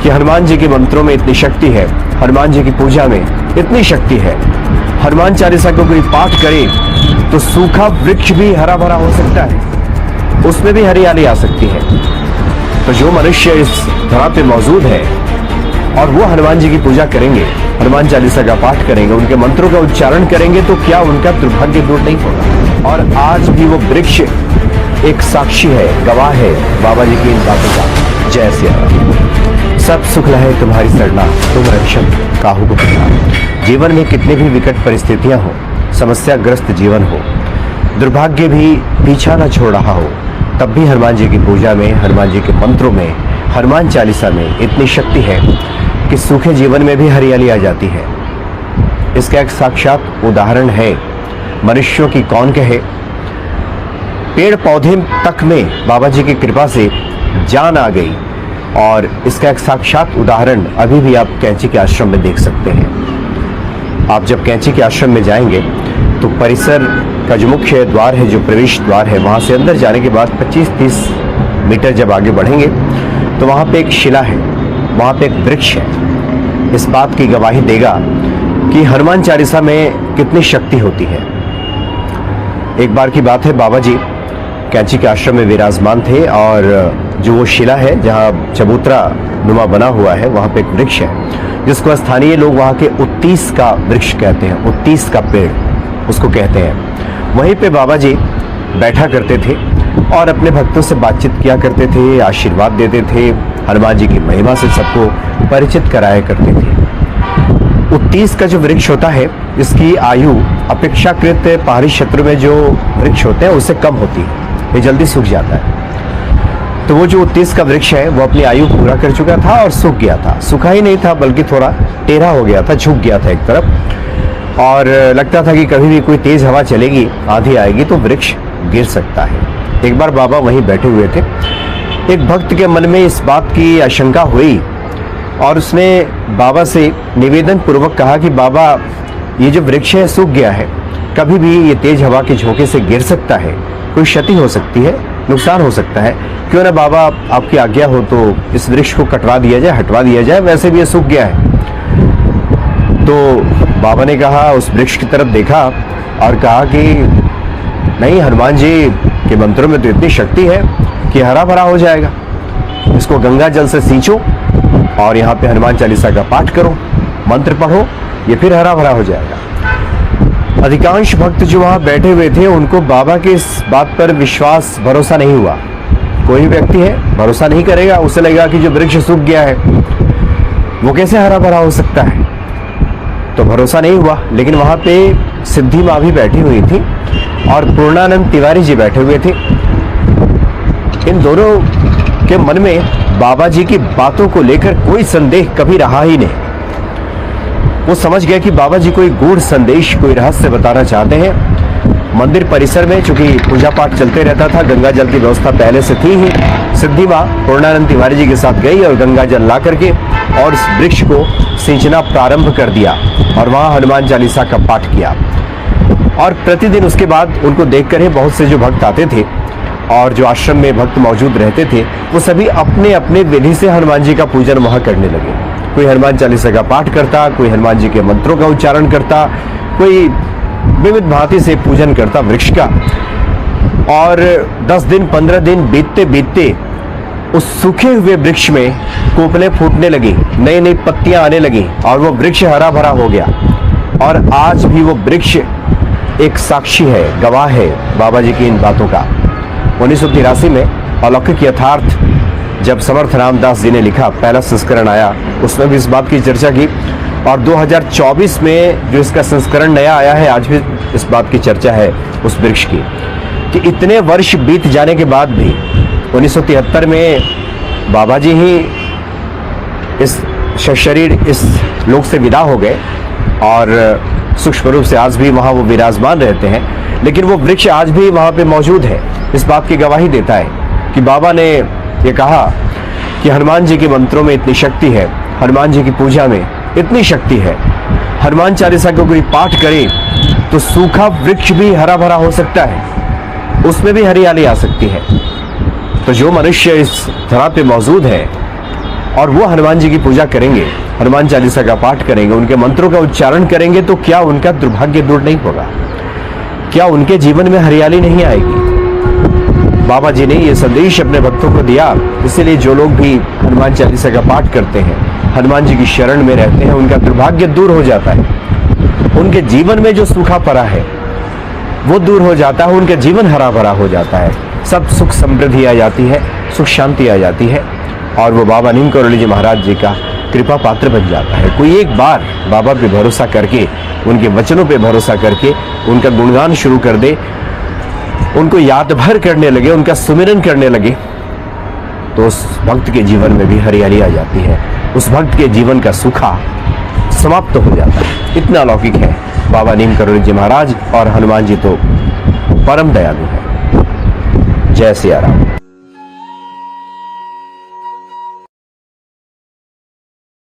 कि हनुमान जी के मंत्रों में इतनी शक्ति है, हनुमान जी की पूजा में इतनी शक्ति है। हनुमान चालीसा को कोई पाठ करे तो सूखा वृक्ष भी हरा भरा हो सकता है, उसमें भी हरियाली आ सकती है। तो जो मनुष्य इस धरा पे मौजूद है और वो हनुमान जी की पूजा करेंगे, हनुमान चालीसा का पाठ करेंगे, उनके मंत्रों का उच्चारण करेंगे, तो क्या उनका दुर्भाग्य दूर नहीं होगा। और आज भी वो वृक्ष एक साक्षी है, गवाह है बाबा जी की इन बातों का। जय सिया राम। सब सुख लहे तुम्हारी सरना, तुम रक्षक काहू को पुकार। जीवन में कितनी भी विकट परिस्थितियां हो, समस्याग्रस्त जीवन हो, दुर्भाग्य भी पीछा न छोड़ रहा हो, तब भी हनुमान जी की पूजा में, हनुमान जी के मंत्रों में, हनुमान चालीसा में इतनी शक्ति है कि सूखे जीवन में भी हरियाली आ जाती है। इसका एक साक्षात उदाहरण है। मनुष्यों की कौन कहे, पेड़ पौधे तक में बाबा जी की कृपा से जान आ गई। और इसका एक साक्षात उदाहरण अभी भी आप कैंची के आश्रम में देख सकते हैं। आप जब कैंची के आश्रम में जाएंगे तो परिसर का जो मुख्य द्वार है, जो प्रवेश द्वार है, वहाँ से अंदर जाने के बाद 25-30 मीटर जब आगे बढ़ेंगे तो वहाँ पे एक शिला है, वहाँ पे एक वृक्ष है। इस बात की गवाही देगा कि हनुमान चालीसा में कितनी शक्ति होती है। एक बार की बात है, बाबा जी कैंची के आश्रम में विराजमान थे और जो वो शिला है जहाँ चबूतरा नुमा बना हुआ है, वहाँ पे एक वृक्ष है जिसको स्थानीय लोग वहाँ के उत्तीस का वृक्ष कहते हैं, उत्तीस का पेड़ उसको कहते हैं। वहीं पे बाबा जी बैठा करते थे और अपने भक्तों से बातचीत किया करते थे, आशीर्वाद देते थे, हनुमान जी की महिमा से सबको परिचित कराया करते थे। उत्तीस का जो वृक्ष होता है, इसकी आयु अपेक्षाकृत पहाड़ी क्षेत्र में जो वृक्ष होते हैं उससे कम होती है, ये जल्दी सूख जाता है। तो वो जो उत्तीस का वृक्ष है वो अपनी आयु पूरा कर चुका था और सूख गया था। सूखा ही नहीं था बल्कि थोड़ा टेढ़ा हो गया था, झुक गया था एक तरफ, और लगता था कि कभी भी कोई तेज हवा चलेगी, आंधी आएगी तो वृक्ष गिर सकता है। एक बार बाबा वहीं बैठे हुए थे, एक भक्त के मन में इस बात की आशंका हुई और उसने बाबा से निवेदन पूर्वक कहा कि बाबा, ये जो वृक्ष है सूख गया है, कभी भी ये तेज हवा के झोंके से गिर सकता है, कोई क्षति हो सकती है, नुकसान हो सकता है। क्यों ना बाबा आपकी आज्ञा हो तो इस वृक्ष को कटवा दिया जाए, हटवा दिया जाए, वैसे भी ये सूख गया है। तो बाबा ने कहा, उस वृक्ष की तरफ देखा और कहा कि नहीं, हनुमान जी के मंत्रों में तो इतनी शक्ति है कि हरा भरा हो जाएगा। इसको गंगा जल से सींचो और यहाँ पे हनुमान चालीसा का पाठ करो, मंत्र पढ़ो, ये फिर हरा भरा हो जाएगा। अधिकांश भक्त जो वहाँ बैठे हुए थे उनको बाबा के इस बात पर विश्वास, भरोसा नहीं हुआ। कोई व्यक्ति है भरोसा नहीं करेगा, उसे लगेगा कि जो वृक्ष सूख गया है वो कैसे हरा भरा हो सकता है, तो भरोसा नहीं हुआ। लेकिन वहाँ पे सिद्धि माँ भी बैठी हुई थी और पूर्णानंद तिवारी जी बैठे हुए थे। इन दोनों के मन में बाबा जी की बातों को लेकर कोई संदेह कभी रहा ही नहीं। वो समझ गए कि बाबा जी कोई गूढ़ संदेश, कोई रहस्य बताना चाहते हैं। मंदिर परिसर में चूंकि पूजा पाठ चलते रहता था, गंगा जल की व्यवस्था पहले से थी ही। सिद्धि माँ पूर्णानंद तिवारी जी के साथ गई और गंगा जल ला करके और इस वृक्ष को सींचना प्रारंभ कर दिया और वहाँ हनुमान चालीसा का पाठ किया। और प्रतिदिन उसके बाद उनको देखकर ही बहुत से जो भक्त आते थे और जो आश्रम में भक्त मौजूद रहते थे, वो सभी अपने अपने विधि से हनुमान जी का पूजन वहाँ करने लगे। कोई हनुमान चालीसा का पाठ करता, कोई हनुमान जी के मंत्रों का उच्चारण करता, कोई विविध भांति से पूजन करता वृक्ष का। और 10 दिन 15 दिन बीतते बीतते उस सूखे हुए वृक्ष में कोपलें फूटने लगी, नई नई पत्तियां आने लगी और वो वृक्ष हरा भरा हो गया। और आज भी वो वृक्ष एक साक्षी है, गवाह है बाबा जी की इन बातों का। 1983 में अलौकिक यथार्थ जब समर्थ रामदास जी ने लिखा, पहला संस्करण आया, उसमें भी इस बात की चर्चा की। और 2024 में जो इसका संस्करण नया आया है, आज भी इस बात की चर्चा है उस वृक्ष की, कि इतने वर्ष बीत जाने के बाद भी 1973 में बाबा जी ही इस शरीर इस लोक से विदा हो गए और सूक्ष्म रूप से आज भी वहाँ वो विराजमान रहते हैं, लेकिन वो वृक्ष आज भी वहाँ पे मौजूद है। इस बात की गवाही देता है कि बाबा ने ये कहा कि हनुमान जी के मंत्रों में इतनी शक्ति है, हनुमान जी की पूजा में इतनी शक्ति है, हनुमान चालीसा को कोई पाठ करे तो सूखा वृक्ष भी हरा भरा हो सकता है, उसमें भी हरियाली आ सकती है। तो जो मनुष्य इस धरा पे मौजूद है और वो हनुमान जी की पूजा करेंगे, हनुमान चालीसा का पाठ करेंगे, उनके मंत्रों का उच्चारण करेंगे, तो क्या उनका दुर्भाग्य दूर नहीं होगा? क्या उनके जीवन में हरियाली नहीं आएगी? बाबा जी ने ये संदेश अपने भक्तों को दिया। इसीलिए जो लोग भी हनुमान चालीसा का पाठ करते हैं, हनुमान जी की शरण में रहते हैं, उनका दुर्भाग्य दूर हो जाता है। उनके जीवन में जो सूखा पड़ा है वो दूर हो जाता है, उनका जीवन हरा भरा हो जाता है, सब सुख समृद्धि आ जाती है, सुख शांति आ जाती है, और वो बाबा नीम करोली जी महाराज जी का कृपा पात्र बन जाता है। कोई एक बार बाबा पे भरोसा करके, उनके वचनों पे भरोसा करके उनका गुणगान शुरू कर दे, उनको याद भर करने लगे, उनका सुमिरन करने लगे, तो उस भक्त के जीवन में भी हरियाली आ जाती है, उस भक्त के जीवन का सूखा समाप्त हो जाता है। इतना अलौकिक है बाबा नीम करोली जी महाराज, और हनुमान जी तो परम दयालु है। जय सिया राम।